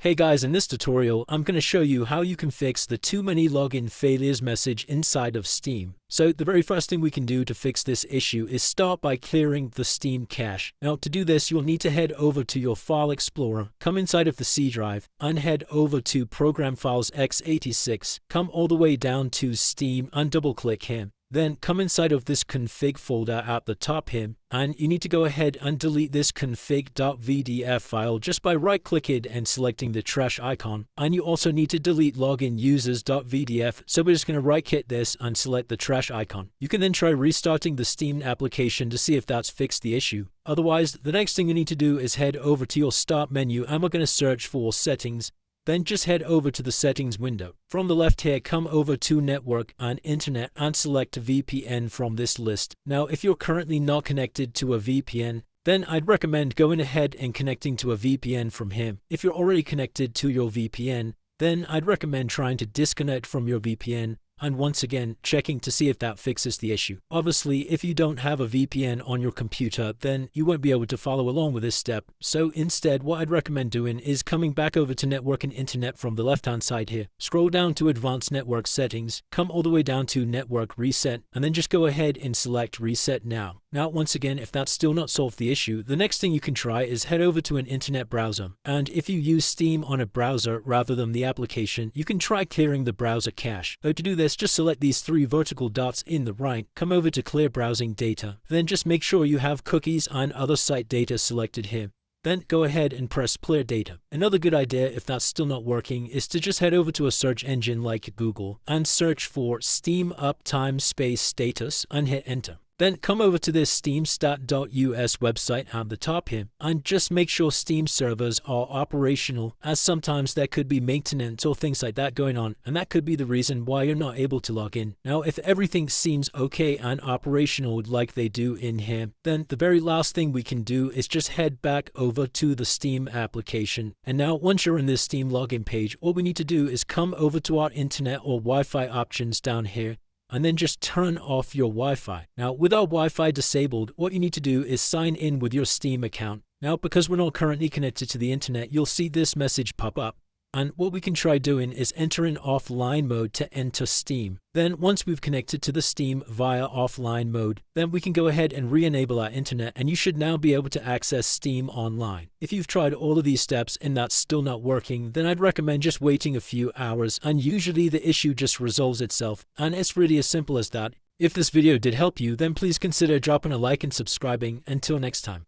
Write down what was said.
Hey guys, in this tutorial, I'm going to show you how you can fix the too many login failures message inside of Steam. So the very first thing we can do to fix this issue is start by clearing the Steam cache. Now to do this, you'll need to head over to your File Explorer, come inside of the C drive, and head over to Program Files x86, come all the way down to Steam and double click here. Then come inside of this config folder at the top here, and you need to go ahead and delete this config.vdf file just by right-clicking and selecting the trash icon. And you also need to delete login users.vdf, so we're just going to right-click this and select the trash icon. You can then try restarting the Steam application to see if that's fixed the issue. Otherwise, the next thing you need to do is head over to your Start menu, and we're going to search for Settings. Then just head over to the Settings window. From the left here, come over to Network and Internet and select VPN from this list. Now, if you're currently not connected to a VPN, then I'd recommend going ahead and connecting to a VPN from here. If you're already connected to your VPN, then I'd recommend trying to disconnect from your VPN and once again checking to see if that fixes the issue. Obviously, if you don't have a VPN on your computer, then you won't be able to follow along with this step. So instead, what I'd recommend doing is coming back over to Network and Internet from the left-hand side here. Scroll down to Advanced Network Settings, come all the way down to Network Reset, and then just go ahead and select Reset Now. Now, once again, if that's still not solved the issue, the next thing you can try is head over to an internet browser. And if you use Steam on a browser rather than the application, you can try clearing the browser cache. So to do this, just select these three vertical dots in the right, come over to Clear Browsing Data. Then just make sure you have cookies and other site data selected here. Then go ahead and press Clear Data. Another good idea, if that's still not working, is to just head over to a search engine like Google and search for Steam Uptime Space Status and hit Enter. Then come over to this steamstat.us website at the top here and just make sure Steam servers are operational, as sometimes there could be maintenance or things like that going on, and that could be the reason why you're not able to log in. Now, if everything seems okay and operational like they do in here, then the very last thing we can do is just head back over to the Steam application. And now once you're in this Steam login page, all we need to do is come over to our internet or Wi-Fi options down here, and then just turn off your Wi-Fi. Now, with our Wi-Fi disabled, what you need to do is sign in with your Steam account. Now, because we're not currently connected to the internet, you'll see this message pop up. And what we can try doing is enter in offline mode to enter Steam. Then once we've connected to the Steam via offline mode, then we can go ahead and re-enable our internet, and you should now be able to access Steam online. If you've tried all of these steps and that's still not working, then I'd recommend just waiting a few hours, and usually the issue just resolves itself. And it's really as simple as that. If this video did help you, then please consider dropping a like and subscribing. Until next time.